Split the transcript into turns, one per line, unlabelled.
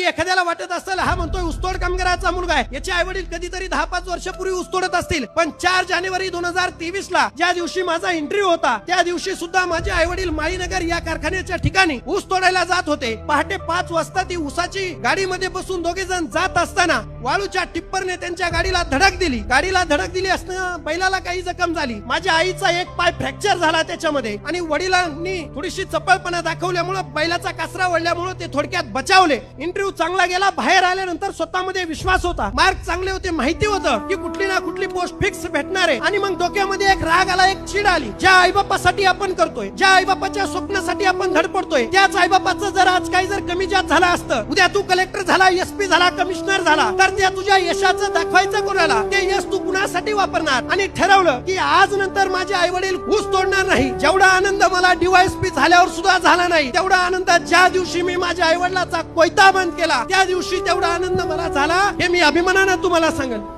एखाद्याला वाटत असेल हा म्हणतोय ऊसतोड कामगाराचा मुलगा आहे, याचे आई वडील कधीतरी 10-5 वर्षापूर्वी ऊसतोडत असतील, पण 4 जानेवारी 2023 ला ज्या दिवशी माझा इंटरव्ह्यू होता त्या दिवशी सुद्धा माझे आई वडील माळीनगर या कारखान्याच्या ठिकाणी ऊस तोडायला जात होते. पहाटे 5 वाजता ती ऊसाची गाडीमध्ये बसून दोघे जण जात असताना वाळूच्या टिप्परने त्यांच्या गाडीला धडक दिली. गाडीला धडक दिली असताना बैलाला काही जखम झाली. माझ्या आईचा एक पाय फ्रॅक्चर झाला त्याच्यामध्ये आणि वडिलांनी थोडीशी चपळपणा दाखवल्यामुळे बैलाचा कासरा वळल्यामुळे ते थोडक्यात बचावले. इंटरव्ह्यू चांगला गेला. बाहेर आल्यानंतर स्वतःमध्ये विश्वास होता, मार्क चांगले होते, माहिती होतं की कुठली ना कुठली पोस्ट फिक्स भेटणार आहे. आणि मग डोक्यामध्ये एक राग आला, एक चीड आली. ज्या आईबापासाठी आपण करतोय, ज्या आईबापाच्या स्वप्नासाठी आपण धडपडतोय, त्याच आईबापाचं जर आज काही जर कमी जास्त झालं असतं, उद्या तू कलेक्टर झाला, एसपी झाला, कमिशनर झाला, तर त्या तुझ्या यशाचं दाखवायचं कोणाला, ते यश तू कुणासाठी वापरणार. आणि ठरवलं की आज नंतर माझे आई वडील ऊस तोडणार नाही. जेवढा आनंद मला डीवायएसपी झाल्यावर सुद्धा झाला नाही, तेवढा आनंद ज्या दिवशी मी माझ्या आई वडिलाचा कोयता बंद केला त्या दिवशी तेवढा आनंद मला झाला, हे मी अभिमानानं तुम्हाला सांगेन.